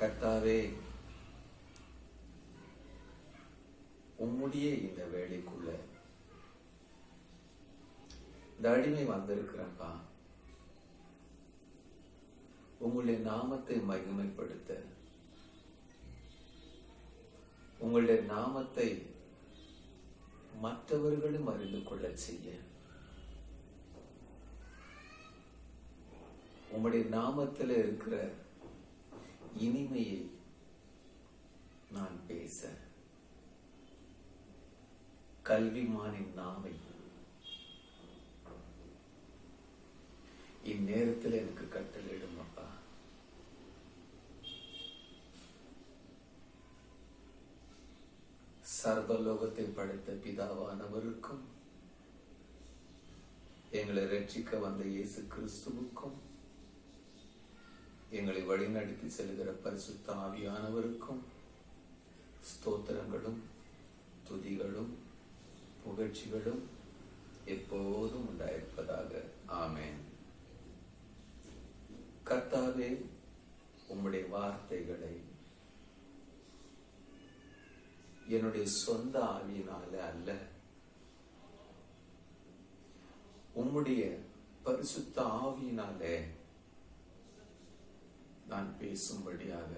கர்த்தாவே, உம்முடைய இந்த வேலைக்குள்ள இந்த அடிமை வந்திருக்கிறப்பா, உங்களுடைய நாமத்தை மகிமைப்படுத்த, உங்களுடைய நாமத்தை மற்றவர்களும் அறிந்து கொள்ள செய்ய, உங்களுடைய நாமத்தில் இருக்கிற இனிமையை நான் பேச கல்விமானின் நாவை இந்நேரத்தில் எனக்கு கட்டளையிடும் அப்பா. சர்வலோகத்தை படைத்த பிதாவானவருக்கும் எங்களை ரட்சிக்க வந்த இயேசு கிறிஸ்துவுக்கும் எங்களை வழிநடத்தி செல்கிற பரிசுத்த ஆவியானவருக்கும் ஸ்தோத்திரங்களும் துதிகளும் புகழ்ச்சிகளும் எப்போதும் உண்டாயிருப்பதாக. ஆமென். கர்த்தாவே, உம்முடைய வார்த்தைகளை என்னுடைய சொந்த ஆவியினால அல்ல, உம்முடைய பரிசுத்த ஆவியினாலே நான் பேசும்படியாக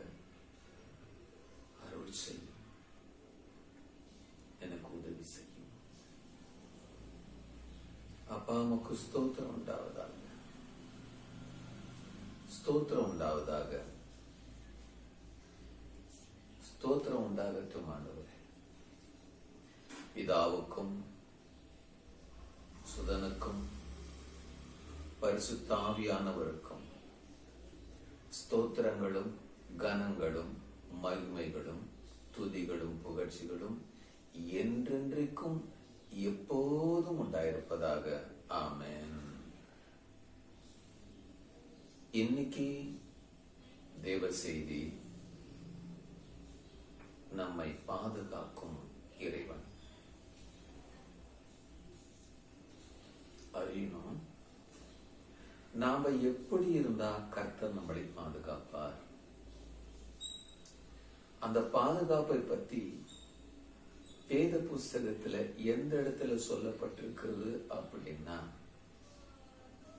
அருள் செய்யும். எனக்கு உதவி செய்யும். அப்பா, உமக்கு ஸ்தோத்திரம் உண்டாவதாக, ஸ்தோத்திரம் உண்டாவதாக, ஸ்தோத்திரம் உண்டாகட்டும் ஆண்டவரே. பிதாவுக்கும் சுதனுக்கும் பரிசுத்த ஆவியானவருக்கும் ஸ்தோத்திரங்களும் கனங்களும் மகிமைகளும் துதிகளும் புகழ்ச்சிகளும் என்றென்றைக்கும் எப்போதும் உண்டாயிருப்பதாக. ஆமென். இன்னைக்கு தேவ செய்தி, நம்மை பாதுகாக்கும் இறைவன். அறியணும், நாம எப்படி இருந்தா கர்த்தர் நம்மளை பாதுகாப்பார். அந்த பாதுகாப்பை பத்தி வேத புஸ்தகத்துல எந்த இடத்துல சொல்லப்பட்டிருக்கிறது அப்படின்னா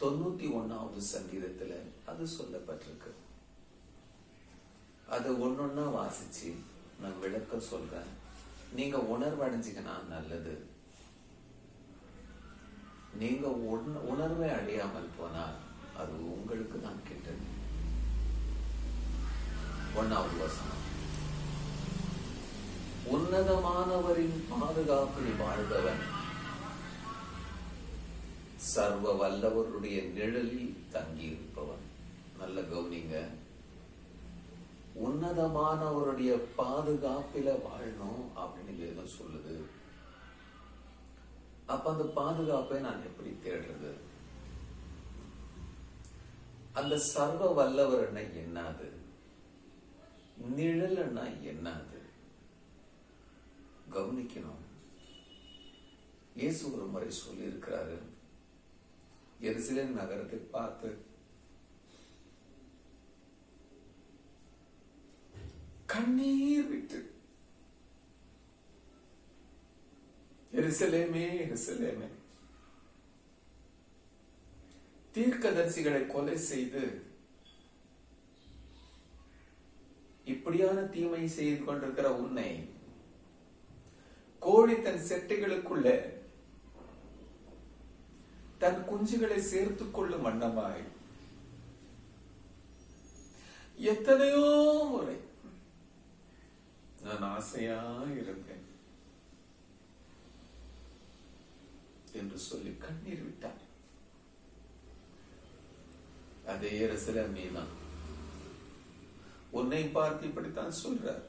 91வது சங்கீதத்துல அது சொல்லப்பட்டிருக்கு. அதை ஒன்னொன்னா வாசிச்சு நான் விளக்க சொல்றேன். நீங்க உணர்வடைஞ்சிங்கன்னா நல்லது. நீங்க உணர்வை அடையாமல் போனால் அது உங்களுக்கு தான் கெட்டது. 1வது வசனம், உன்னதமானவரின் பாதுகாப்பில் வாழ்பவன் சர்வ வல்லவருடைய நிழலில் தங்கி இருப்பவன். நல்ல கவனிங்க, உன்னதமானவருடைய பாதுகாப்பில வாழணும் அப்படின்னு வேதம் சொல்லுது. அப்ப அந்த பாதுகாப்பை நான் எப்படி தேடுறது? அந்த சர்வ வல்லவர் என்னது, நிழல் என்னது கவனிக்கணும். இயேசு ஒரு முறை சொல்லி இருக்கிறாரு, எருசலேம் நகரத்தை பார்த்து, கண்ணீர் விட்டு, எருசலேமே எருசலேமே, தீர்க்கதரிசிகளை கொலை செய்து இப்படியான தீமை செய்து கொண்டிருக்கிற உன்னை கோழி தன் செட்டைகளுக்குள்ள தன் குஞ்சுகளை சேர்த்துக் கொள்ளும் வண்ணமாய் எத்தனையோ முறை நான் ஆசையா இருந்தேன் என்று சொல்லி கண்ணீர் விட்டார். அதே எருசலேம் நீதான், உன்னை பார்த்து இப்படித்தான் சொல்றார்.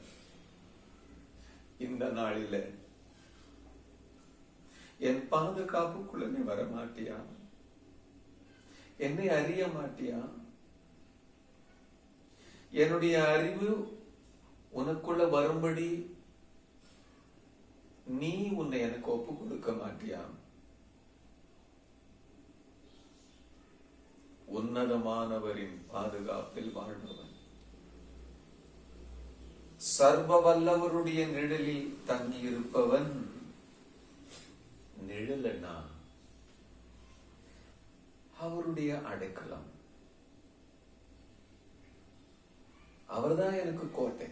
இந்த நாளில என் பாதுகாப்புக்குள்ள நீ வர மாட்டியா? என்னை அறிய மாட்டியா? என்னுடைய அறிவு உனக்குள்ள வரும்படி நீ உன்னை எனக்கு ஒப்பு கொடுக்க மாட்டியா? உன்னதமானவரின் பாதுகாப்பில் வாழ்பவன் சர்வ வல்லவருடைய நிழலில் தங்கி இருப்பவன், நிழலனா அவருடைய அடைக்கலம், அவர்தான் எனக்கு கோட்டை,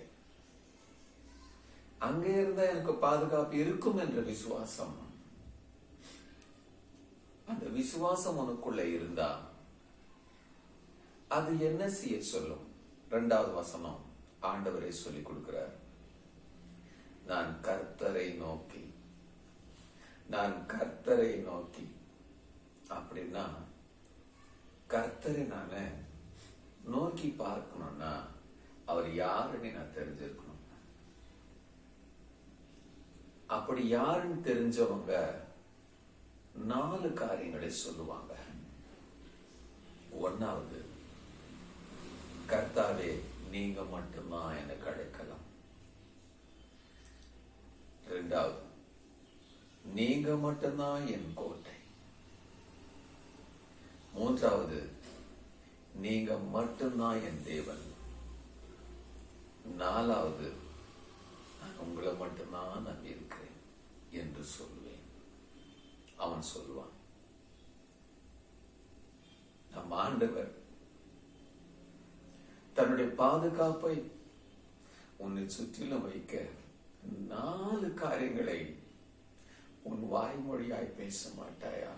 அங்கே இருந்தா எனக்கு பாதுகாப்பு இருக்கும் என்ற விசுவாசம். அந்த விசுவாசம் உனக்குள்ள இருந்தா அது என்ன செய்ய சொல்லும்? 2வது வசனம் ஆண்டவரே சொல்லிக் கொடுக்கிறார். நான் கர்த்தரை நோக்கி, நான் கர்த்தரை நோக்கி. அப்படின்னா கர்த்தரை நான நோக்கி பார்க்கணும்னா அவர் யாருன்னு நான் தெரிஞ்சிருக்கணும். அப்படி யாருன்னு தெரிஞ்சவங்க 4 காரியங்களை சொல்லுவாங்க. 1வது, கர்த்தாவே நீங்க மட்டும்தான் எனக்கு அடைக்கலம். 2வது, நீங்க மட்டும்தான் என் கோட்டை. 3வது, நீங்க மட்டும்தான் என் தேவன். 4வது, நான் உங்களை மட்டும்தான் நம்பி இருக்கிறேன் என்று சொல்லுவேன். அவன் சொல்லுவான், நம் ஆண்டவர் தன்னுடைய பாதுகாப்பை உன்னை சுற்றிலும் வைக்க 4 காரியங்களை உன் வாய்மொழியாய் பேச மாட்டாயா?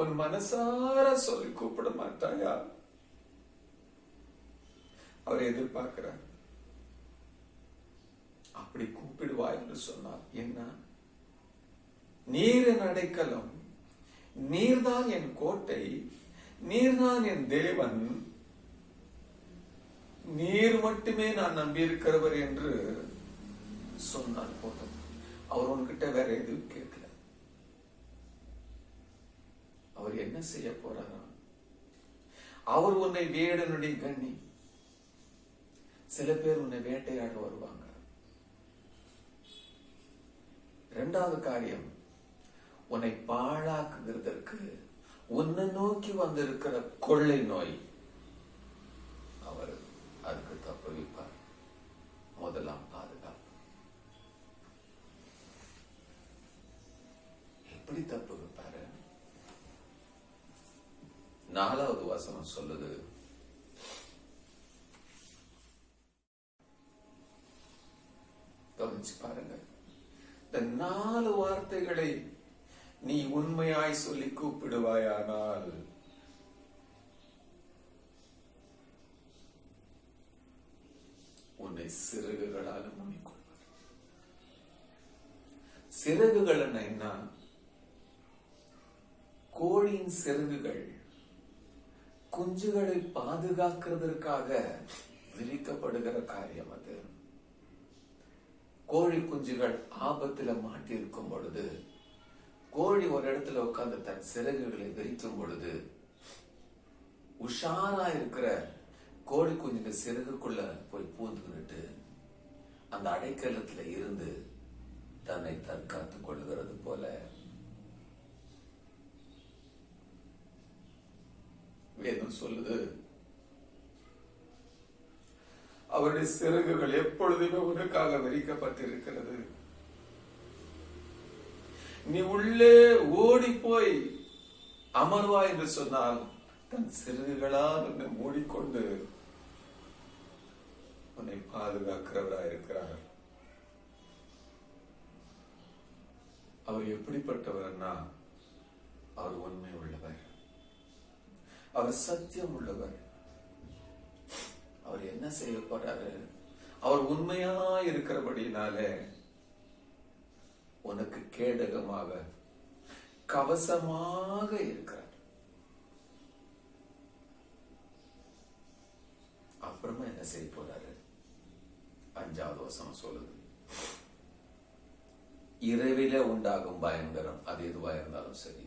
உன் மனசார சொல்லி கூப்பிட மாட்டாயா? அவர் எதிர்பார்க்கிறார். அப்படி கூப்பிடுவா என்று சொன்னார். என்ன? நீர் என் அடைக்கலம், நீர்தான் என் கோட்டை, நீர்தான் என் தேவன், நீர் மட்டுமே நான் நம்பியிருக்கிறவர் என்று சொன்னால் போதும். அவர் உன்கிட்ட வேற எதுவும் கேட்கல. அவர் என்ன செய்ய போறாரா? அவர் உன்னை வேடனுடைய கண்ணி. சில பேர் உன்னை வேட்டையாட வருவாங்க. 2வது காரியம், உன்னை பாழாக்குகிறதற்கு உன்னை நோக்கி வந்திருக்கிற கொள்ளை நோய், அவர் அதுக்கு தப்புவிப்பார். முதலாம் பாதுகாப்பு. எப்படி தப்புவிப்பாரு? 4வது வசனம் சொல்லுது, கவனிச்சு பாருங்க. இந்த 4 வார்த்தைகளை நீ உண்மையாய் சொல்லி கூப்பிடுவாயானால் உன்னை சிறகுகளால் மூடிக்கொள்வார். சிறகுகள் என்ன? கோழியின் சிறகுகள் குஞ்சுகளை பாதுகாக்கிறதற்காக விரிக்கப்படுகிற காரியம் அது. கோழி குஞ்சுகள் ஆபத்துல மாட்டிருக்கும் பொழுது, கோழி ஒரு இடத்துல உட்கார்ந்து தன் சிறகுகளை விரிக்கும் பொழுது, உஷாரா இருக்கிற கோழி குஞ்சுங்க சிறகுக்குள்ள போய் பூந்துக்கிட்டு அந்த அடைக்கலத்துல இருந்து தன்னை தற்காத்துக் கொள்கிறது போல வேதம் சொல்லுது, அவருடைய சிறகுகள் எப்பொழுதுமே உனக்காக விரிக்கப்பட்டிருக்கிறது. நீ உள்ளே ஓடி போய் அமர்வா என்று சொன்னால் தன் சிறகுகளால் உன்னை மூடிக்கொண்டு உன்னை பாதுகாக்கிறவராக இருக்கிறார். அவர் எப்படிப்பட்டவர்னா, அவர் உண்மை உள்ளவர், அவர் சத்தியம் உள்ளவர். அவர் என்ன செய்ய போறாரு? அவர் உண்மையா இருக்கிறபடினாலே உனக்கு கேடகமாக கவசமாக இருக்கிறார். அப்புறமா என்ன செய்ய போறாரு? 5வது வசனம் சொல்லுது, இரவில உண்டாகும் பயங்கரம், அது எதுவா இருந்தாலும் சரி,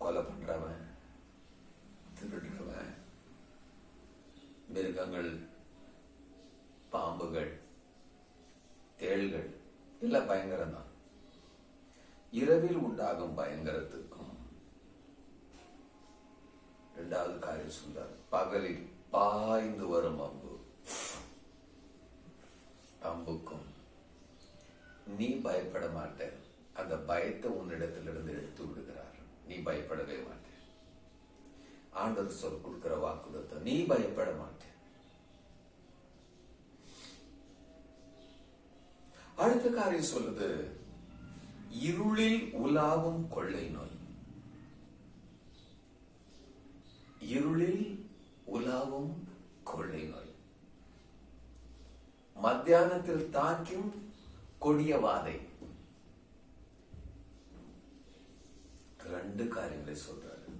கொலை பண்றவன், திருடுறவன், மிருகங்கள், பாம்புகள், தேள்கள் எல்லாம் பயங்கரம் தான். இரவில் உண்டாகும் பயங்கரத்துக்கும் சொல்றார், பகலில் பாய்ந்து வரும் அம்புக்கும் நீ பயப்பட மாட்ட. அந்த பயத்தை உன்னிடத்திலிருந்து எடுத்து விடுகிறார். நீ பயப்படவே மாட்ட. ஆண்டவர் சொல் கொடுக்கிற வாக்குறுத்தம், நீ பயப்பட மாட்ட. அடுத்த காரியம் சொல்லுது, இருளில் உலாவும் கொள்ளை நோய். இருளில் உலாவும் கொள்ளை நோய், மத்தியானத்தில் தாக்கும் கொடிய வாதை. ரெண்டு காரியங்களை சொல்றாரு.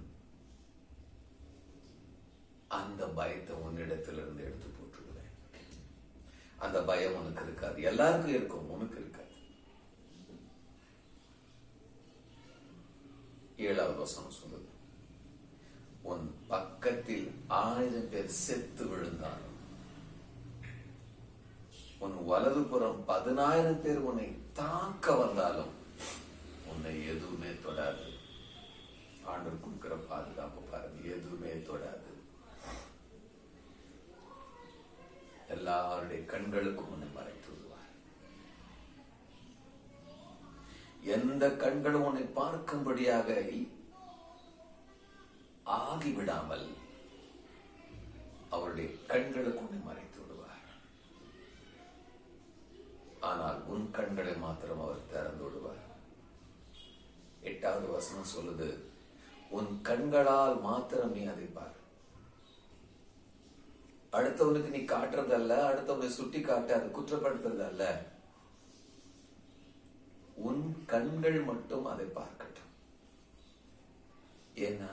அந்த பயத்தை உன்னிடத்திலிருந்து எடுத்து போட்டுடுவேன். அந்த பயம் உனக்கு இருக்காது. எல்லாருக்கும் இருக்கும், உனக்கு இருக்காது. 7வது வசனம் சொல்லுது, உன் பக்கத்தில் 1000 பேர் செத்து விழுந்தாலும், உன் வலதுபுறம் 10,000 பேர் உன்னை தாக்க வந்தாலும் உன்னை எதுவுமே தொடாது. ஆண்டவர் கொடுக்கிற பாதுகாப்பு பாருங்க, எதுவுமே தொடாது. எல்லாருடைய கண்களுக்கும் உன்னை மறைத்து விடுவார். எந்த கண்களும் உன்னை பார்க்கும்படியாக ஆகிவிடாமல் அவருடைய கண்களுக்கு உன்னை மறைத்து விடுவார். ஆனால் உன் கண்களை மாத்திரம் அவர் திறந்து விடுவார். 8வது வசனம் சொல்லுது, உன் கண்களால் மாத்திரம் நீ அதை பார். அடுத்தவனுக்கு நீ காட்டுறதல்ல, அடுத்தவனை சுட்டி காட்ட அது குற்றப்படுத்துறது அல்ல. உன் கண்கள் மட்டும் அதை பார்க்கட்டும். ஏன்னா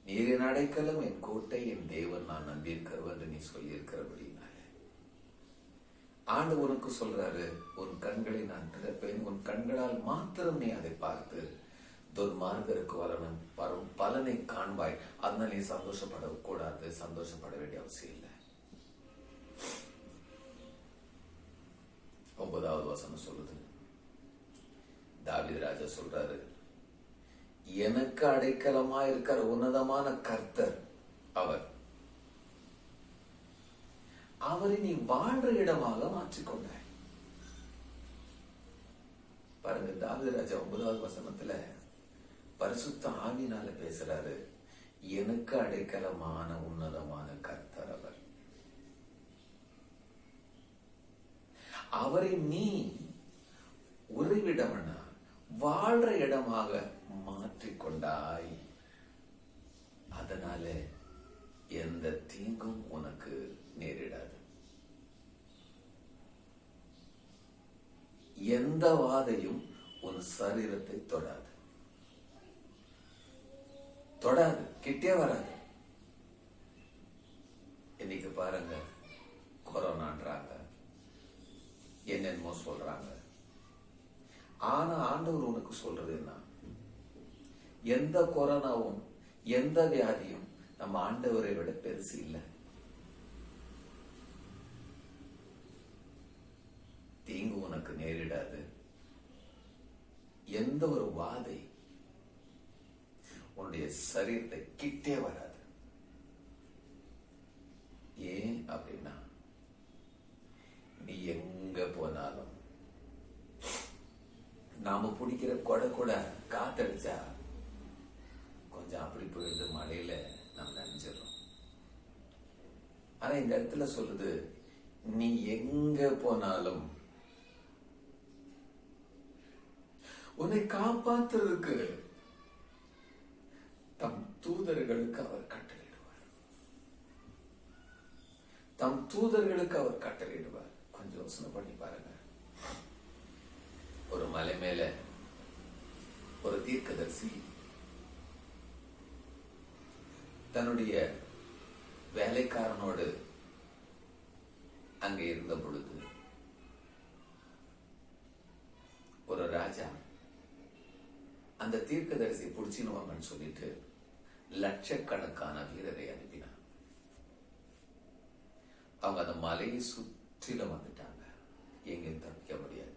நீர் என் அடைக்கலம், என் கோட்டை, என் தேவன், நான் நம்பியிருக்கிறவன் என்று நீ சொல்லி இருக்கிறபடினால ஆண்டு உனக்கு சொல்றாரு, உன் கண்களை நான் திறப்பேன். உன் கண்களால் மாத்திரம் நீ அதை பார்த்து துர்மார்கருக்கு வரும் பலனை காண்பாய். அதனால நீ சந்தோஷப்படக்கூடாது, சந்தோஷப்பட வேண்டிய அவசியம் இல்லை. 9வது வசனம் சொல்லுது, தாவீது ராஜா சொல்றாரு, எனக்கு அடைக்கலமா இருக்கிற உன்னதமான கர்த்தர் அவர், அவரை நீ வாழ்ற இடமாக மாற்றிக்கொண்டாய். பாருங்க, தாவீது ராஜா 9வது வசனத்துல பரிசுத்த ஆவியினால பேசுறாரு. எனக்கு அடைக்கலமான உன்னதமான கர்த்தர் அவர், அவரை நீ உறைவிடம்னா வாழ்ற இடமாக மாற்றிக்கொண்டாய். அதனால எந்த தீங்கும் உனக்கு நேரிடாது, எந்த வாதையும் உன் சரீரத்தை தொடாது, கிட்டே வராது. இன்னைக்கு பாருங்க, கொரோனான்றாங்க, என்னென்னமோ சொல்றாங்க. ஆனா ஆண்டவர் உனக்கு சொல்றது என்ன? எந்த கொரோனாவும் எந்த வியாதியும் நம்ம ஆண்டவரை விட பெருசு இல்லை. தீங்கு உனக்கு நேரிடாது. எந்த ஒரு வாதை உன்னுடைய சரீரத்தை கிட்டே வராது. ஏன் அப்படின்னா, நீ எங்க போனாலும் நாம பிடிக்கிற கொடை காத்தடிச்சா கொஞ்சம் அப்படி போயிடுது, மழையில நம்ம நினைச்சிடறோம். ஆனா இந்த இடத்துல சொல்லுது, நீ எங்க போனாலும் உன்னை காப்பாத்துறதுக்கு தம் தூதர்களுக்கு அவர் கட்டளையிடுவார். தம் தூதர்களுக்கு அவர் கட்டளையிடுவார். கொஞ்சம் யோசனை பண்ணி பாருங்க. ஒரு மலை மேல ஒரு தீர்க்கதரிசி தன்னுடைய வேலைக்காரனோடு அங்கே இருந்த பொழுது ஒரு ராஜா அந்த தீர்க்கதரிசி புடிச்சினுவாங்கன்னு சொல்லிட்டு லட்சக்கணக்கான வீரரை அனுப்பினார். அவங்க அந்த மலையை சுற்றிலும் வந்துட்டாங்க, எங்கேயும் தப்பிக்க முடியாது.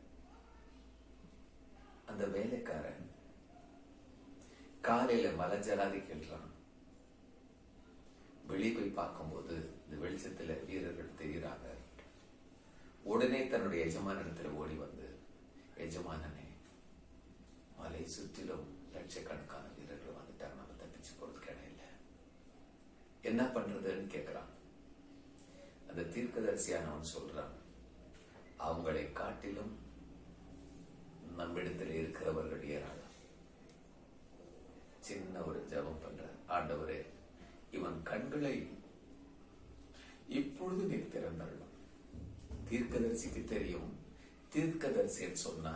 அந்த வேலைக்காரன் காலையில மலை ஜலாதி கேள்றான், வெளியே போய் பார்க்கும்போது இந்த வெளிச்சத்துல வீரர்கள் தெரிகிறாங்க. உடனே தன்னுடைய எஜமானிடத்துல ஓடி வந்து, எஜமானனே, மலை சுற்றிலும் லட்சக்கணக்கான வீரர்கள் வந்துட்டாங்க, நம்ம தப்பிச்சு போறதுக்கு இடம் இல்லை, என்ன பண்றதுன்னு கேட்கிறான். அந்த தீர்க்கதரிசியானவன் சொல்றான், அவங்களை காட்டிலும் நம்மிடத்தில் இருக்கிறவர்கள் ஏராளம். சின்ன ஒரு ஜெபம் பண்ற, ஆண்டவரே, இவன் கண்களை இப்பொழுது நீர் திறந்தள்ளும். தீர்க்கதரிசிக்கு தெரியும், தீர்க்கதரிசின்னு சொன்னா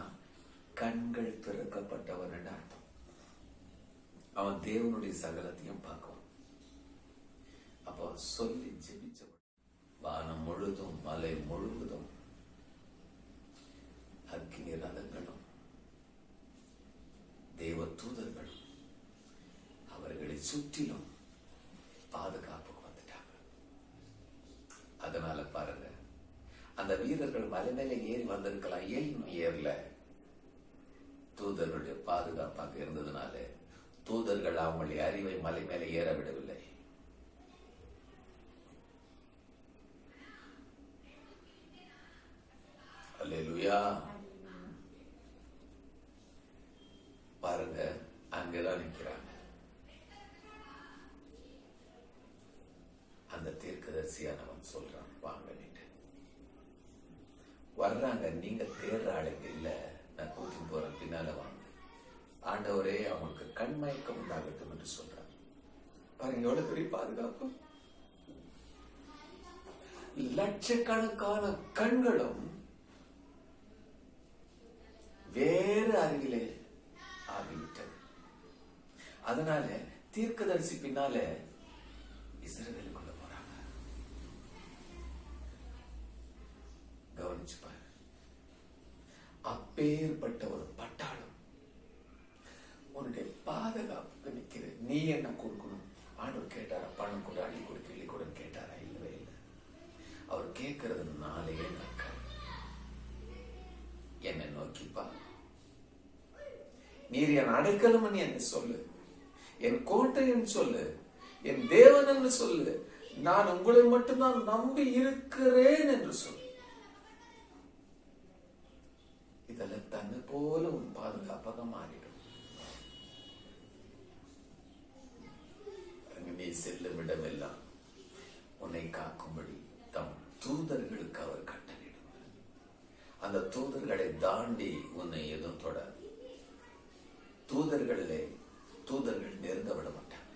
கண்கள் திறக்கப்பட்டவன் என்று அர்த்தம். அவன் தேவனுடைய சகலத்தையும் பார்க்குவான். அப்போ சொல்லி ஜெபிச்சவன், வானம் முழுதும் மலை முழுவதும் அக்கினி ரதங்களும் தேவ தூதர்களும் அவர்களை சுற்றிலும் பாதுகாப்புக்கு வந்துட்டாங்க. அதனால பாருங்க, அந்த வீரர்கள் மலை மேல ஏறி வந்திருக்கலாம், ஏன் இன்னும் ஏறல? தூதர்களுடைய பாதுகாப்பாக இருந்ததுனால தூதர்கள் அவங்களுடைய அறிவை மலை மேல ஏற விடவில்லை. அல்லேலூயா. பாருங்க, அங்கதான் நிக்கிறாங்க. அந்த தீர்க்கதரிசியானவன் சொல்றான், வாங்க நீட்டு வர்றாங்க. நீங்க தேடுற ஆளுங்க இல்ல, நான் கூட்டிட்டு போறேன், பின்னால வாங்க. ஆண்டவரே, அவங்களுக்கு கண்மயக்கம் உண்டாகட்டும் என்று சொல்றான். பாருங்க எவ்வளவு பெரிய பாதுகாப்பு. லட்சக்கணக்கான கண்களும் வேறு அருகிலே ஆகிவிட்டது. அதனால தீர்க்கதரிசி பின்னால இஸ்ரவேலுக்குள்ள போறாங்க. கவனிச்சு பாரு, அப்பேற்பட்ட ஒரு பட்டாளம் உன்னுடைய பாதுகாப்புக்கு நிக்கிற, நீ என்ன கொடுக்கணும்? ஆண்டவர் கேட்டாரா? பணம் கூட, அள்ளி கொடு, கிள்ளி கூட கேட்டாரா? இல்லவே இல்லை. அவர் கேட்கறது 4 நாட்கள். என்னை நோக்கிப்பா, நீர் என் அடைக்கலம் என்று சொல்லு, என் கோட்டை என்று சொல்லு, என் தேவன் என்று சொல்லு, நான் உங்களை மட்டும்தான் நம்பி இருக்கிறேன் என்று சொல்லு. இதெல்லாம் தன்னை போல உன் பாதுகாப்பாக மாறிடும். நீ செல்லும் இடமெல்லாம் உன்னை காக்கும்படி தம் தூதர்களுக்கு அவர் கட்டளையிடுவார். அந்த தூதர்களை தாண்டி உன்னை எதுவும் தொடாது. தூதர்கள் நெருங்க விட மாட்டாங்க.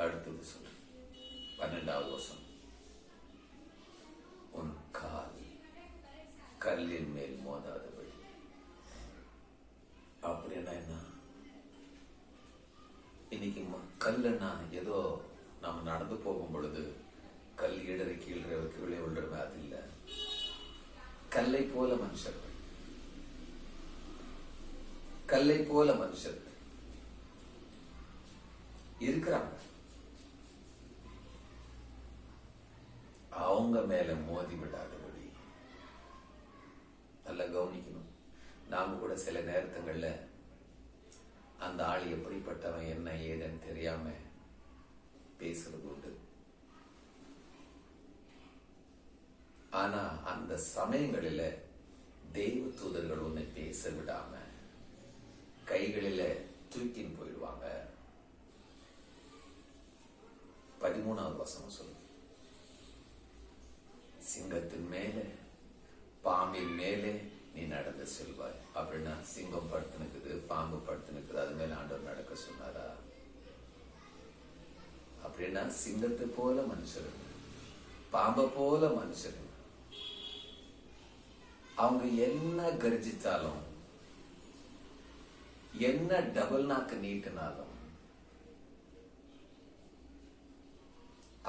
அடுத்தது சொல்லு, 12வது வசனம், உன் கால் கல்லின் மேல் மோதாதபடி. அப்படின்னா என்ன? இன்னைக்கு கல்லுன்னா ஏதோ நாம நடந்து போகும் பொழுது கல் இடறி கீழே விழுறமே, அது இல்லை. கல்லை போல மனுஷர்கள், கல்லை போல மனுஷர்கள் இருக்கிறாங்க. அவங்க மேல மோதி விடாதபடி நல்லா கவனிக்கணும். நாம கூட சில நேரத்துங்கள்ல அந்த ஆள் எப்படிப்பட்டவன் என்ன ஏதுன்னு தெரியாம பேசுறது உண்டு. ஆனா அந்த சமயங்களில தெய்வ தூதர்கள் உன்னை பேச விடாம கைகளில தூக்கின்னு போயிடுவாங்க. 13வது வசனம் சொல்லு, சிங்கத்தின் மேலே பாம்பின் மேலே நீ நடந்து செல்வாய். அப்படின்னா சிங்கம் படுத்து நிற்குது, பாம்பு படுத்து நிற்குது, அது மேல ஆண்டவர் நடக்க சொன்னாரா? அப்படின்னா சிங்கத்தை போல மனுஷர்கள், பாம்பை போல மனுஷர்கள், அவங்க என்ன கர்ஜித்தாலும், என்ன டபுள் நாக்கு நீட்டினாலும்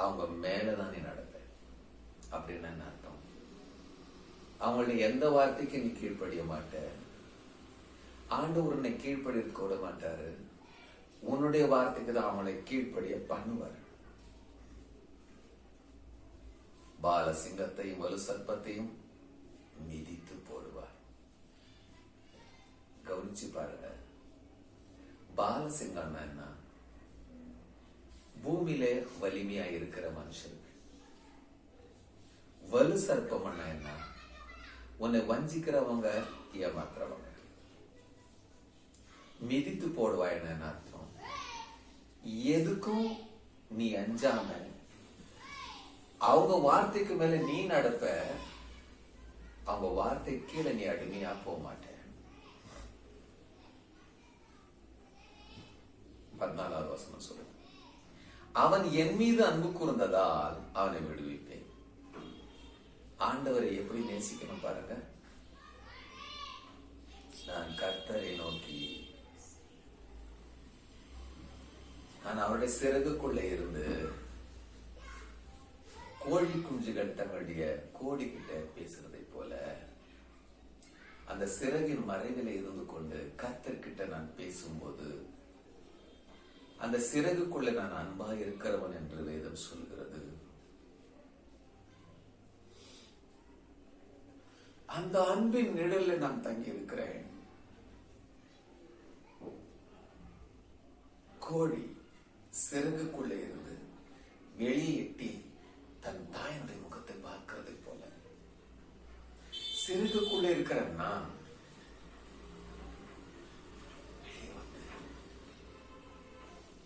அவங்க மேலதான் நீ நடப்ப. அப்படின்னு என்ன அர்த்தம்? அவங்களுடைய எந்த வார்த்தைக்கு நீ கீழ்ப்படிய மாட்ட. ஆண்டவர் உன்னை கீழ்ப்படிக்க விட மாட்டாரு. உன்னுடைய வார்த்தைக்கு தான் அவங்களை கீழ்ப்படிய பண்ணுவார். பால சிங்கத்தையும் வலு சர்ப்பத்தையும் மிதித்து போடுவார். கவனிச்சு பாருங்க. பாலசிங்கம்னா என்ன? பூமியிலே வலிமையா இருக்கிற மனுஷன். வலு சர்ப்பம்னா என்ன? உன்னை வஞ்சிக்கிறவங்க, ஏமாத்துறவங்க. மிதித்து போடுவாய்ன்னு என்ன அர்த்தம்? எதுக்கும் நீ அஞ்சாம அவங்க வார்த்தைக்கு மேல நீ நடப்ப, அவங்க வார்த்தை கீழே நீ அடிமையா போக மாட்ட. 14வது வசனம் சொல்லுங்க. அவன் என் மீது அன்பு கூர்ந்ததால் அவனை விடுவிப்பேன். ஆண்டவரை எப்படி நேசிக்கணும் பாருங்க. நான் கர்த்தரை நோக்கி, நான் அவருடைய சிறகுக்குள்ள இருந்து கோழி குஞ்சுகள் தங்களுடைய கோடி கிட்ட பேசுறதை போல அந்த சிறகின் மறைவில இருந்து கொண்டு கர்த்தர்கிட்ட நான் பேசும்போது அந்த சிறகுக்குள்ள நான் அன்பா இருக்கிறவன் என்று வேதம் சொல்கிறது. அந்த அன்பின் நிழல்ல நான் தங்கி இருக்கிறேன். கோழி சிறகுக்குள்ள இருந்து வெளியே எட்டி தன் தாயினுடைய முகத்தை பார்க்கிறதை போல சிறகுக்குள்ள இருக்கிற நான்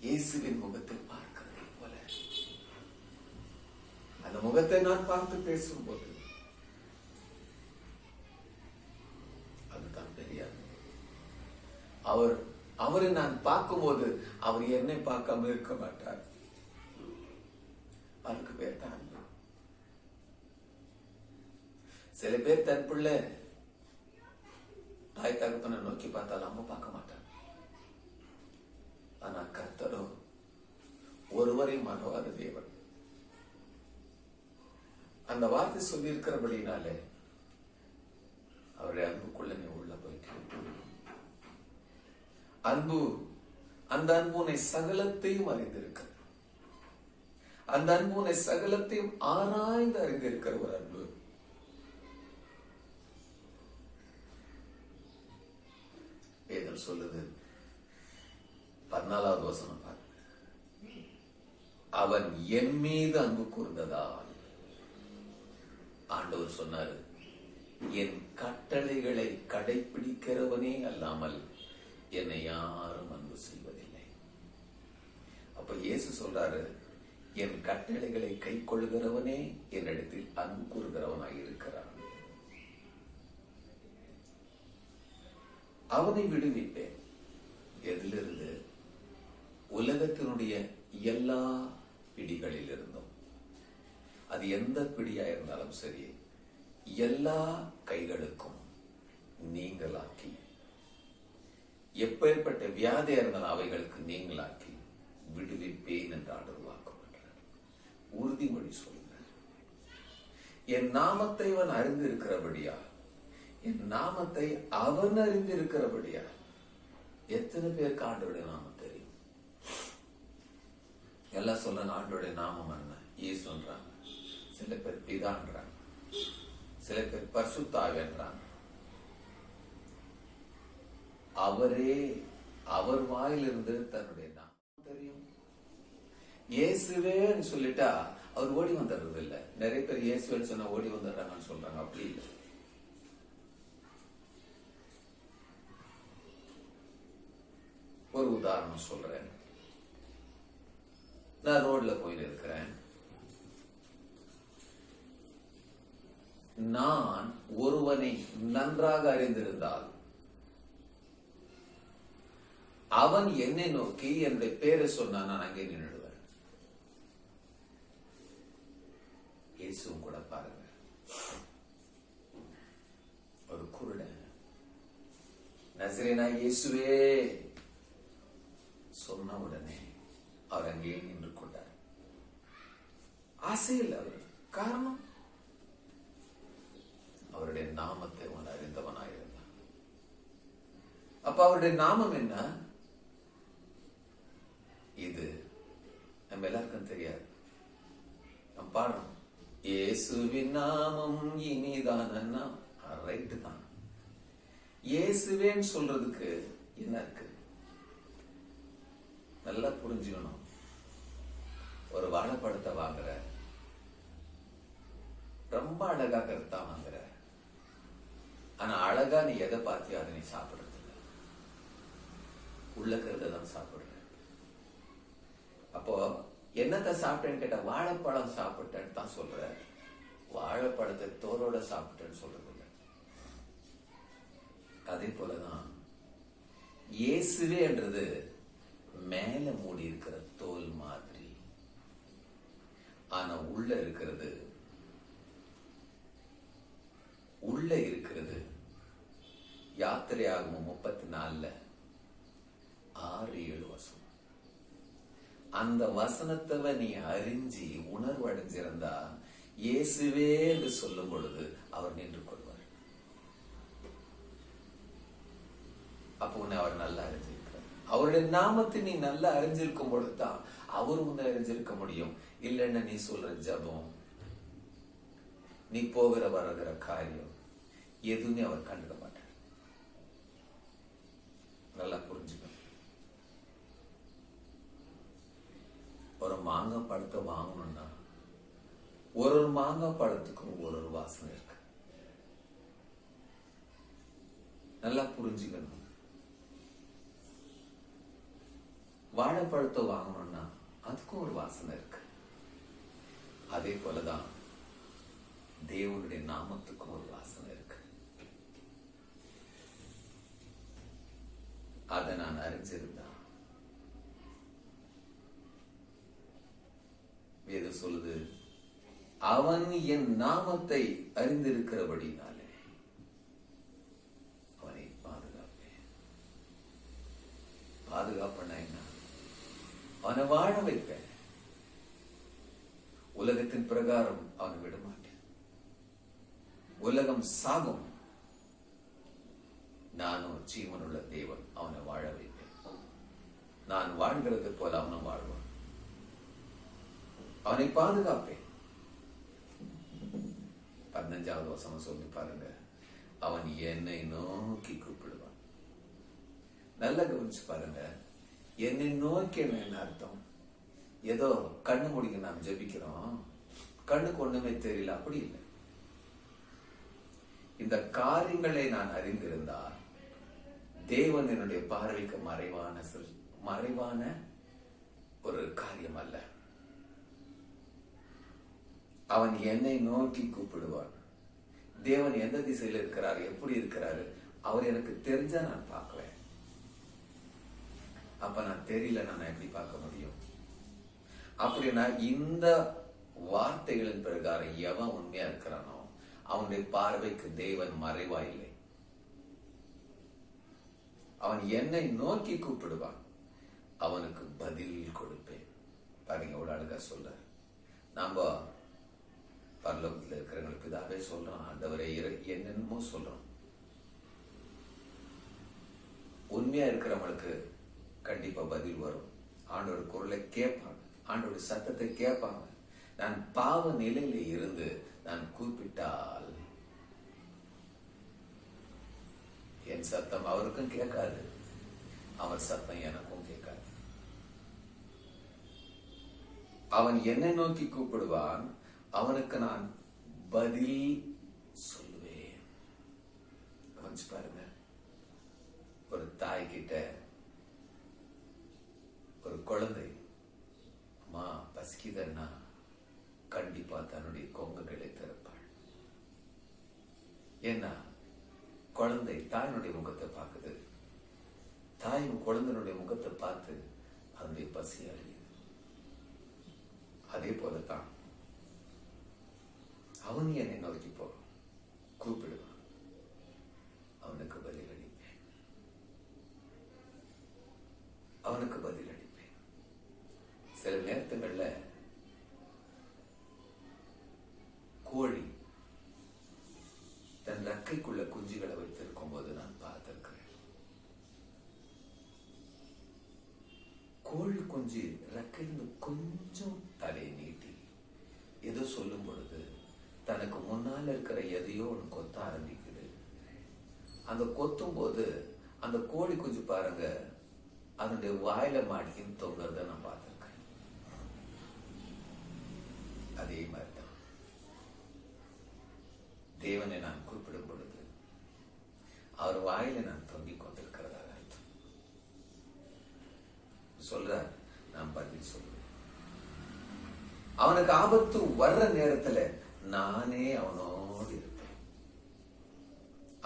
இயேசுவின் முகத்தை பார்க்கிறதை போல அந்த முகத்தை நான் பார்த்து பேசும்போது அதுதான் பெரியார். அவரை நான் பார்க்கும்போது அவர் என்னை பார்க்காம இருக்க மாட்டார். அதுக்கு பேர் தான். சில பேர் தன் பிள்ளை தாய் தகப்பனை நோக்கி பார்த்தாலும் அம்மா பார்க்க மாட்டார். ஆனா கர்த்தரோ ஒருவரை மறவாத தேவன். அந்த வார்த்தை சொல்லி இருக்கிறபடினாலே அவருடைய அன்புக்குள்ள நீ உள்ள போயிட்டு அன்பு, அந்த அன்பு உன்னை சகலத்தையும் அறிந்திருக்க, அந்த அன்பு உன்னை சகலத்தையும் ஆராய்ந்து அறிந்திருக்கிற ஒரு அன்பு. வேதம் சொல்லுது 14வது வசனம் பாருங்க. அவன் என் மீது அன்பு கூர்ந்ததால், ஆண்டவர் சொன்னாரு, என் கட்டளைகளை கடைபிடிக்கிறவனே அல்லாமல் என்னை யாரும் அன்பு செய்வதில்லை. அப்ப இயேசு சொல்றாரு, என் கட்டளைகளை கை கொள்கிறவனே என்னிடத்தில் அன்பு கூறுகிறவனாய் இருக்கிறான். அவனை விடுவிப்பேன். எதிலிருந்து? உலகத்தினுடைய எல்லா பிடிகளில் இருந்தும். அது எந்த பிடியா இருந்தாலும் சரி, எல்லா கைகளுக்கும் நீங்களாக்கி, எப்பேற்பட்ட வியாதியா இருந்தாலும் அவைகளுக்கு நீங்களாக்கி விடுவிப்பேன் என்று ஆண்டவர் வாக்கு பண்றார். உறுதிமொழி சொல்கிறார். என் நாமத்தை அவன் அறிந்திருக்கிறபடியா, என் நாமத்தை அவன் அறிந்திருக்கிறபடியா. எத்தனை பேருக்கு ஆண்டவருடைய நாமம் தெரியும்? எல்லாம் சொல்றாங்க ஆண்டவருடைய நாமம் என்ன? இயேசுன்றாங்க. சில பேர் பிதான்றாங்க, சில பேர் பரிசுத்த ஆவின்றாங்க. அவரே அவர் வாயிலிருந்து தன்னுடைய நாமம் தெரியும். இயேசுவேன்னு சொல்லிட்டா அவர் ஓடி வந்துடுறது இல்ல. நிறைய பேர் இயேசுவேன்னு சொன்னா ஓடி வந்துடுறாங்கன்னு சொல்றாங்க. அப்படி இல்லை. ஒரு உதாரணம் சொல்றேன். நான் ரோட்ல போயிட்டு இருக்கிறேன். நான் ஒருவனை நன்றாக அறிந்திருந்தால் அவன் என்னை நோக்கி என்னுடைய பேரை சொன்னா நான் அங்கே நின்றுடுவேன். இயேசுவும் கூட பாருங்க, ஒரு குருடன் நசரேனா இயேசுவே சொன்ன உடனே அவர் அங்கே நின்று கொண்டார். ஆசையில் அவர் காரணம் அவருடைய நாமத்தை அவன் அறிந்தவனாயிருந்தான். அப்ப அவருடைய நாமம் என்ன? இது நம்ம எல்லாருக்கும் தெரியாது. நம்ம பாடுறோம், இயேசுவின் நாமம் இனிதான. ரைட்டு தான். இயேசுவேன்னு சொல்றதுக்கு என்ன இருக்கு? நல்லா புரிஞ்சுக்கணும். ஒரு வாழைப்பழத்தை வாங்குற, ரொம்ப அழகா கருத்தா வாங்குற, ஆனா அழகா நீ எதை பார்த்தியோ அதை நீ சாப்பிடுறது இல்லை, உள்ள கருதை தான் சாப்பிடுற. அப்போ என்னத்தை சாப்பிட்டேன்னு கேட்ட, வாழைப்பழம் சாப்பிட்டேன்னு தான் சொல்ற, வாழைப்பழத்தை தோலோட சாப்பிட்டேன்னு சொல்றது இல்லை. அதே போலதான் இயேசுவே என்றது மேல மூடி இருக்கிற தோல் மாதிரி, ஆனா உள்ள இருக்கிறது யாத்திரையாகும் 34 6-7 வசனம். அந்த வசனத்தை நீ அறிஞ்சி உணர்வு அடைஞ்சிருந்தா இயேசுவே என்று சொல்லும் பொழுது அவர் நின்று கொள்வார். அப்போ உன்னை அவர் நல்லா அறிஞ்சிருக்கிறார். அவருடைய நாமத்தை நீ நல்லா அறிஞ்சிருக்கும் பொழுதுதான் அவர் உன்னை அறிஞ்சிருக்க முடியும். இல்லைன்னா நீ சொல்ற ஜபம், நீ போகிற வருகிற காரியம் எதுவுமே அவர் கண்டுக்க மாட்டார். நல்லா புரிஞ்சுக்கணும். ஒரு மாங்காய் பழத்தை வாங்கணும்னா ஒரு மாங்காய் பழத்துக்கும் ஒரு வாசனை இருக்கு. நல்லா புரிஞ்சுக்கணும். வாழைப்பழத்தை வாங்கணும்னா அதுக்கும் ஒரு வாசனை இருக்கு. அதே போலதான் தேவனுடைய நாமத்துக்கும் ஒரு வாசனை இருக்கு. அதை நான் அறிஞ்சிருந்தா, வேதம் சொல்லுது, அவன் என் நாமத்தை அறிந்திருக்கிறபடினாலே அவனை பாதுகாப்பேன். பாதுகாப்பேன்னா என்ன? அவனை வாழ வைப்பேன். உலகத்தின் பிரகாரம் அவனை விட மாட்டேன். உலகம் சாகும், நானும் ஜீவனுள்ள தேவன் அவனை வாழ வைப்பேன். நான் வாழ்கிறது போல அவனும் வாழ்வான். அவனை பாதுகாப்பேன். 15வது வசனம் சொல்லி பாருங்க, அவன் என்னை நோக்கி கூப்பிடுவான். நல்லா கவனிச்சு பாருங்க, என்னை நோக்கி என்ன அர்த்தம்? ஏதோ கண்ணு முடிக்க நாம் ஜெபிக்கிறோம், கண்ணுக்கு ஒண்ணுமே தெரியல, அப்படி இல்லை. இந்த காரியங்களை நான் அறிந்திருந்தால் தேவன் என்னுடைய பார்வைக்கு மறைவான ஒரு காரியம் அல்ல. அவன் என்னை நோக்கி கூப்பிடுவான். தேவன் எந்த திசையில் இருக்கிறார், எப்படி இருக்கிறாரு, அவர் எனக்கு தெரிஞ்சா நான் பார்க்குவேன். அப்ப நான் தெரியல, நான் எப்படி பார்க்க முடியும்? அப்படின்னா இந்த வார்த்தைகளின் பிரகாரம் எவன் உண்மையா இருக்கிறானோ அவனுடைய பார்வைக்கு தேவன் மறைவா இல்லை. அவன் என்னை நோக்கி கூப்பிடுவான், அவனுக்கு பதில் கொடுப்பேன். பாருங்க, எவ்வளவு அழகா சொல்ற. நாம பரலோகத்தில் இருக்கிறவங்களுக்கு பிதாவே சொல்றோம், ஆண்டவரே என்னென்னமோ சொல்றோம். உண்மையா இருக்கிறவங்களுக்கு கண்டிப்பா பதில் வரும். ஆண்டோட குரலை கேட்பாங்க, ஆண்டோட சத்தத்தை கேட்பாங்க. நான் பாவ நிலையில இருந்து நான் கூப்பிட்டால் என் சத்தம் அவருக்கும் கேட்காது, அவர் சத்தம் எனக்கும் கேட்காது. அவன் என்னை நோக்கி கூப்பிடுவான், அவனுக்கு நான் பதில் சொல்லுவேன். கவனிச்சு பாருங்க, ஒரு தாய் கிட்ட ஒரு குழந்தை அம்மா பசிக்குதுன்னா கண்டிப்பா தன்னுடைய கொங்குகளை திறப்பாள். ஏன்னா குழந்தை தாயினுடைய முகத்தை பார்க்குது, தாய் குழந்தையினுடைய முகத்தை பார்த்து அதனுடைய பசி அறியுது. அதே போலதான் அவன் என்னை நோக்கி போ கூப்பிடுவான், அவனுக்கு பதில் அளிப்பேன். அவனுக்கு பதில் அளிப்பேன். சில நேரத்துகள்ல கோழி தன் ரெக்கைக்குள்ள குஞ்சுகளை வைத்திருக்கும் போது நான் பார்த்திருக்கிறேன். கோழி குஞ்சு ரெக்கையிலிருந்து கொஞ்சம் தலையை நீட்டி ஏதோ சொல்லும் பொழுது தனக்கு முன்னால் இருக்கிற எதையோ ஒன்று கொத்த ஆரம்பிக்குது. அந்த கொத்தும் போது அந்த கோழி குஞ்சு பாருங்க, அதனுடைய வாயில மாட்டின்னு தொங்குறத நான் பார்த்திருக்கேன். அதே மாதிரிதான் தேவனை நான் குறிப்பிடும் பொழுது அவர் வாயில நான் தொங்கிக் கொண்டிருக்கிறதாக அர்த்தம். சொல்ற நான் பதில் சொல்லுவேன். அவனுக்கு ஆபத்து வர்ற நேரத்துல நானே அவனோடு இருப்பேன்.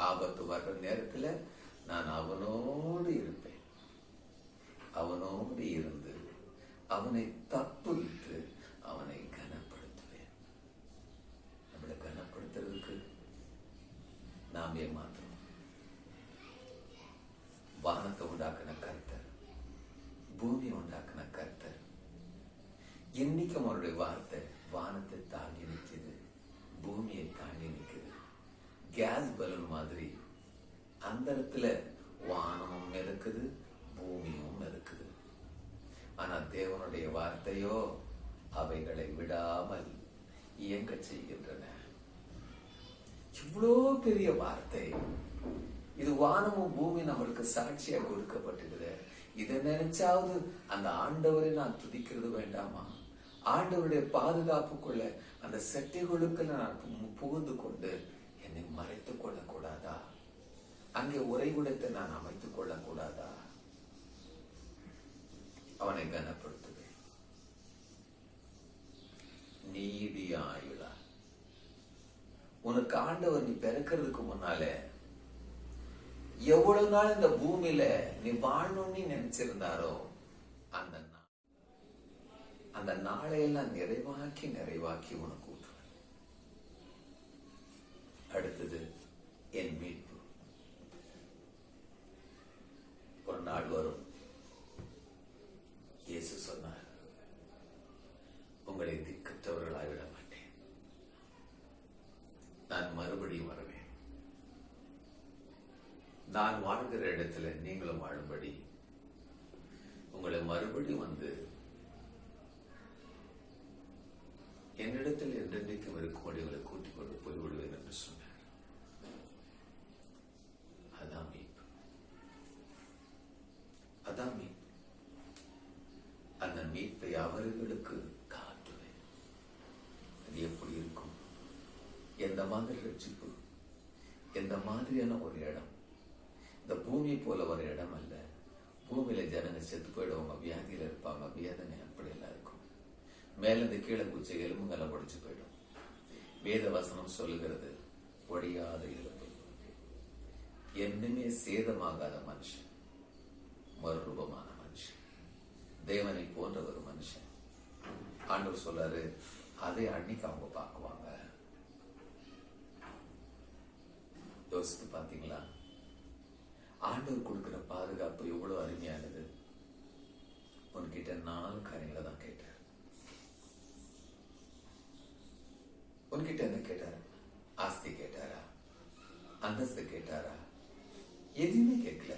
ஆபத்து வர்ற நேரத்துல நான் அவனோடு இருப்பேன். அவனோடு இருந்து அவனை தப்புவித்து அவனை கனப்படுத்துவேன். நம்மளை கனப்படுத்துறதுக்கு நாம் ஏமாத்துறோம். வானத்தை உண்டாக்குன கர்த்தர், பூமி உண்டாக்குன கர்த்தர். என்னைக்கும் அவருடைய வார்த்தை வானத்தை தாங்கி நிற்குது, பூமியை தாங்கி நிற்குது. கேஸ் பலூன் மாதிரி அந்த இடத்துல வானமும் மிதக்குது, பூமியும் மிதக்குது. ஆனா தேவனுடைய வார்த்தையோ அவைகளை விடாமல் இயங்க செய்கின்றன. இவ்வளோ பெரிய வார்த்தை இது. வானமும் பூமி நம்மளுக்கு சாட்சியா கொடுக்கப்பட்டிருக்குது. இதை நினைச்சாவது அந்த ஆண்டவரை நான் துதிக்கிறது வேண்டாமா? ஆண்டவருடைய பாதுகாப்புக்குள்ள அந்த செட்டைகளுக்கு நான் புகுந்து கொண்டு என்னை மறைத்துக் கொள்ளக்கூடாதா? அங்கே உறைவிடத்தை நான் அமைத்துக் கொள்ளக்கூடாதா? அவனை கனப்படுத்துவேன். நீடிய ஆயுளா உனக்கு ஆண்டவர் நீ பிறக்கிறதுக்கு முன்னால எவ்வளவு நாள் இந்த பூமியில நீ வாழணும்னு நினைச்சிருந்தாரோ அந்த நாளையெல்லாம் நிறைவாக்கி உனக்கு ஊற்றுவேன். அடுத்தது என் மீட்பு. ஒரு நாள் வரும், இயேசு சொன்னார், உங்களை திக்கற்றவர்களாய் விட மாட்டேன், நான் மறுபடியும் வருவேன். நான் வாழ்கிற இடத்துல நீங்களும் வாழும்படி உங்களை மறுபடியும் வந்து என்னிடத்தில் என்றென்றைக்கும் இருக்கும்படி உங்களை கூட்டிக் கொண்டு போய்விடுவேன் என்று சொன்னார். அதான் மீட்பு. அதான் மீட்பு. அந்த மீட்பை அவர்களுக்கு காட்டுவேன். அது எப்படி இருக்கும்? எந்த மாதிரி ரட்சிப்பு, எந்த மாதிரியான ஒரு இடம். இந்த பூமி போல ஒரு இடம் அல்ல. பூமியில ஜனங்க செத்து போயிடுவாங்க, வியாதியில இருப்பாங்க, வேதனை அப்படி எல்லாம் இருக்கும். மேல இருந்து கீழே குச்சி எலும்புங்களை உடைச்சு போயிடும். வேத வசனம் சொல்லுகிறது, ஒடியாத எலும்பு, என்னுமே சேதமாகாத மனுஷன், மறுரூபமான மனுஷன், தேவனை போன்ற ஒரு மனுஷன். ஆண்டவர் சொல்றாரு, அதை அன்னைக்கு அவங்க பார்க்குவாங்க. யோசித்து பாத்தீங்களா? ஆண்டவர் கொடுக்கிற பாதுகாப்பு எவ்வளவு அருமையானது. உன்கிட்ட 4 காரியங்களை தான் கேட்டார். உன்கிட்ட என்ன கேட்டார்? ஆஸ்தி கேட்டாரா? அந்தஸ்து கேட்டாரா? எதுவுமே கேட்கல.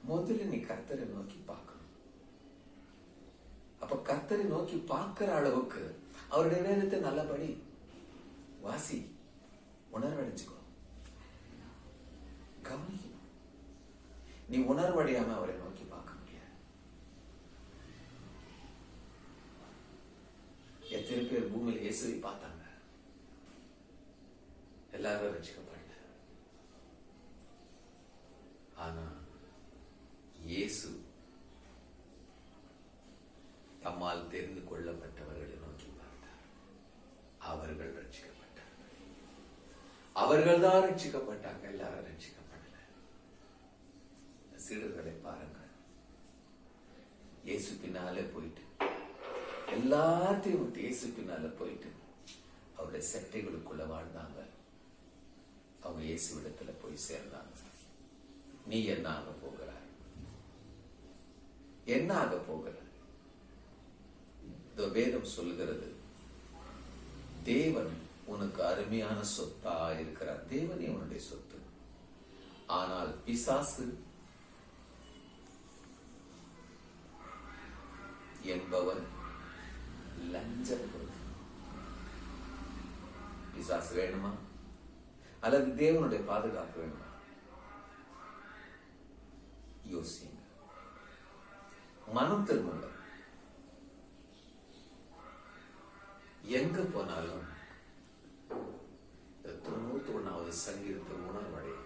முதல்ல நீ கர்த்தரை நோக்கி பார்க்கணும். அப்ப கர்த்தரை நோக்கி பார்க்கிற அளவுக்கு அவருடைய வேதத்தை நல்லபடி வாசி, உணர்வடைச்சுக்கோ, கவனிக்கணும். நீ உணர்வடையாம அவரை நோக்கி பார்க்க முடியாது. எத்தனை பேர் பூமியில இயேசுவை பார்த்தாங்க? எல்லாரும் ரட்சிக்கப்படல. ஆனா இயேசு தம்மால் தெரிந்து கொள்ளப்பட்டவர்களை நோக்கி பார்த்தார். அவர்கள் ரட்சிக்கப்பட்டார்கள். அவர்கள் தான் ரட்சிக்கப்பட்டாங்க, எல்லாரும் ரட்சிக்கப்படல. சீடர்களை பாருங்க, இயேசு பின்னாலே போயிட்டு, எல்லாத்தையும் விட்டு இயேசு பின்னால போயிட்டு அவருடைய சட்டைகளுக்குள்ள வாழ்ந்தாங்க. அவங்க இயேசுவிடத்துல போய் சேர்ந்தாங்க. நீ என்ன ஆக போகிறாய்? என்ன ஆக போகிறாய்? வேதம் சொல்லுகிறது, தேவன் உனக்கு அருமையான சொத்தா இருக்கிறார். தேவனே உன்னுடைய சொத்து. ஆனால் பிசாசு என்பவன் லஞ்சம் கொடுத்து. பிசாசு வேணுமா அல்லது தேவனுடைய பாதுகாப்பு வேணுமா? யோசிங்க. மனம் திரும்புங்க. எங்க போனாலும் 91வது சங்கீதத்தை உணர்வடையும்.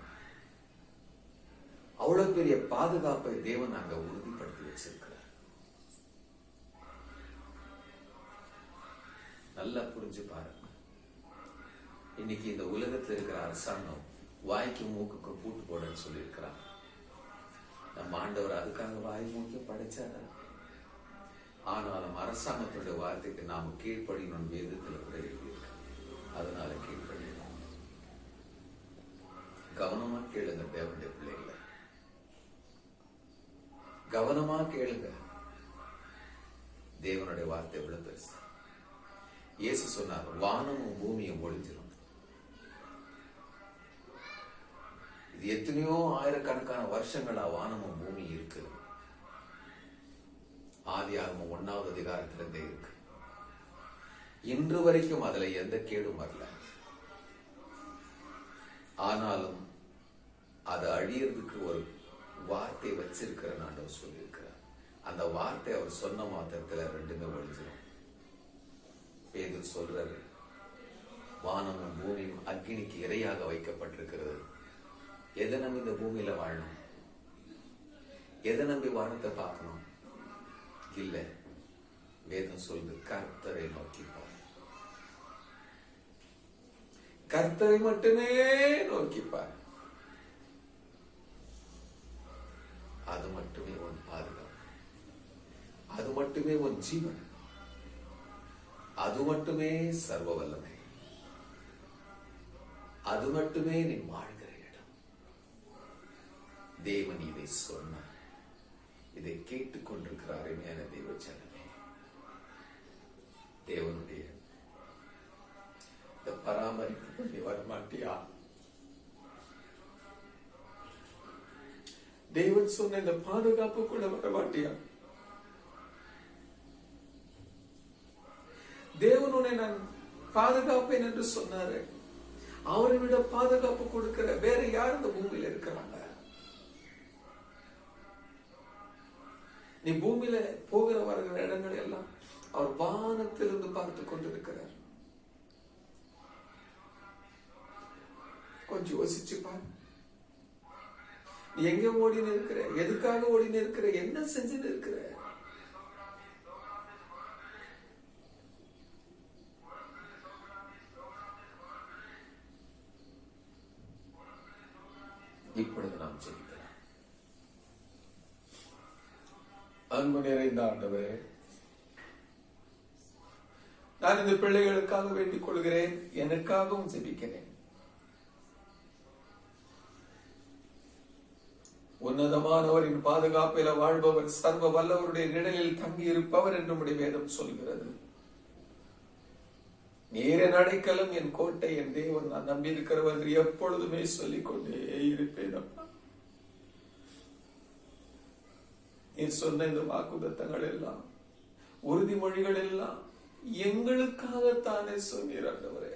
அவ்வளவு பெரிய பாதுகாப்பை தேவன் அங்க உறுதிப்படுத்தி வச்சிருக்கிறார். நல்லா புரிஞ்சு பாருங்க. இன்னைக்கு இந்த உலகத்தில் இருக்கிற அரசாங்கம் வாய்க்கும் மூக்குக்கும் பூட்டு போடன்னு சொல்லி இருக்கிறார். நம்ம ஆண்டவர் அதுக்காக வாய் மூக்க படைச்சாரு. ஆனாலும் அரசாங்கத்துடைய வார்த்தைக்கு நாம கீழ்ப்படியணும் வேதத்தில் கூட எழுதியிருக்கு. அதனால கீழ்ப்படியணும். கவனமா கேளுங்க தேவனுடைய பிள்ளைகளை, கவனமா கேளுங்க. தேவனுடைய வார்த்தை எவ்வளவு பெருசு. இயேசு சொன்னார், வானமும் பூமியும் ஒளிஞ்சிடும். இது எத்தனையோ ஆயிரக்கணக்கான வருஷங்களா வானமும் பூமி இருக்கு. ஆதியாகமம் 1வது அதிகாரத்திலிருந்தே இருக்கு. இன்று வரைக்கும் அதுல எந்த கேடும் வரல. ஆனாலும் அது அழியறதுக்கு ஒரு வார்த்தை வச்சிருக்கிற ஆண்டவர் சொல்லியிருக்கிறார். அந்த வார்த்தை அவர் சொன்ன மாத்திரத்துல ரெண்டுமே ஒழிஞ்சிடும். பேதுரு சொல்றாரு, வானமும் பூமியும் அக்கினிக்கு இரையாக வைக்கப்பட்டிருக்கிறது. எதை நம்பி இந்த பூமியில வாழணும்? எதை நம்பி வானத்தை பார்க்கணும்? இல்ல, வேதம் சொல்லுது, கர்த்தரை நோக்கிப்பார். கர்த்தரை மட்டுமே நோக்கிப்பார். அது மட்டுமே உன் பாதுகாப்பு, அது மட்டுமே உன் ஜீவன், அது மட்டுமே சர்வ வல்லமை, அது மட்டுமே நீ வாழ்கிற இடம். தேவன் இதை சொன்னார். இதை கேட்டுக்கொண்டிருக்கிறார் அருமையான தேவ ஜனமே. தேவனுடைய இந்த பராமரிப்பு பண்ணி வரமாட்டியா? தேவன் சொன்ன இந்த பாதுகாப்புக்குள்ள வரமாட்டியா? தேவன் உன்னை நான் பாதுகாப்பேன் என்று சொன்னாரு. அவரை விட பாதுகாப்பு கொடுக்கிற வேற யார் இந்த பூமியில இருக்கிறாங்க? நீ பூமியில போகிற வருகிற இடங்கள் எல்லாம் அவர் வானத்திலிருந்து பார்த்து கொண்டிருக்கிறார். கொஞ்சம் யோசிச்சு பாரு. நீ எங்க ஓடின்னு இருக்கிற? எதுக்காக ஓடின்னு இருக்கிற? என்ன செஞ்சுன்னு இருக்கிற? இப்பொழுது நாம் ஜெபிக்கலாம். அன்பு நிறைந்த ஆண்டவரே, நான் இந்த பிள்ளைகளுக்காக வேண்டிக் கொள்கிறேன். எனக்காகவும் ஜெபிக்கிறேன். உன்னதமானவரின் பாதுகாப்பில வாழ்பவர், சர்வ வல்லவருடைய நிழலில் தங்கி இருப்பவர் என்று நம்முடைய வேதம் சொல்கிறது. நீர் என் அடைக்கலம், என் கோட்டை, என் தேவன், நான் நம்பி இருக்கிறவர் என்று எப்பொழுதுமே சொல்லிக் கொண்டே இருப்பேன். நீர் சொன்ன இந்த வாக்குத்தத்தங்கள் எல்லாம், உறுதிமொழிகள் எல்லாம் எங்களுக்காகத்தானே சொன்னீர் ஆண்டவரே.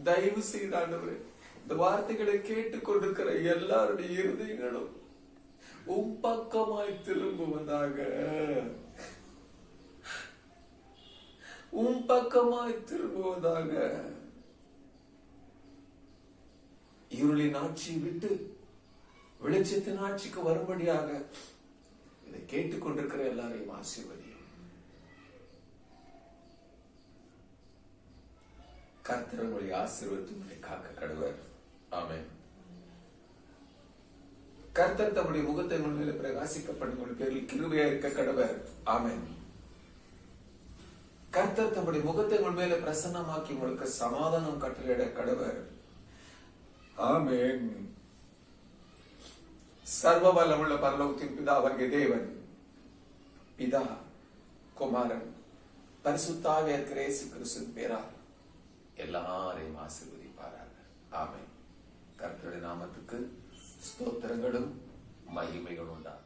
தயவு செய்து ஆண்டவரே, இந்த வார்த்தைகளை கேட்டுக் கொண்டிருக்கிற எல்லாருடைய இருதயங்களும் உம் பக்கமாய் திரும்புவதாக, உம் பக்கமாய் திரும்புவதாக. இருளின் ஆட்சியை விட்டு வெளிச்சத்தின் ஆட்சிக்கு வரும்படியாக இதை கேட்டுக்கொண்டிருக்கிற எல்லாரையும் ஆசீர்வதியும். கர்த்தர் உங்களை ஆசீர்வதித்து காக்க கடவர். ஆமென். கர்த்தர் தம்முடைய முகத்தை உங்கள் மேல பிரகாசிக்கப்படும் உங்கள் பேரில் கிருபையா இருக்க கடவர். ஆமென். கர்த்தர் தம்முடைய முகத்தை உங்கள் மேல பிரசன்னமாக்கி உங்களுக்கு சமாதானம் கட்டளையிட கடவர். ஆமென். சர்வ வல்லமுள்ள பரலோகத்தின் பிதாவாகிய தேவன், பிதா, குமாரன், பரிசுத்த ஆவியார் இருக்கிற இயேசு கிறிஸ்துவின் பேரால் எல்லாரையும் ஆசீர்வதிப்பாராக. ஆமென். கர்த்தருடைய நாமத்துக்கு ஸ்தோத்திரங்களும் மகிமைகளும் உண்டாகும்.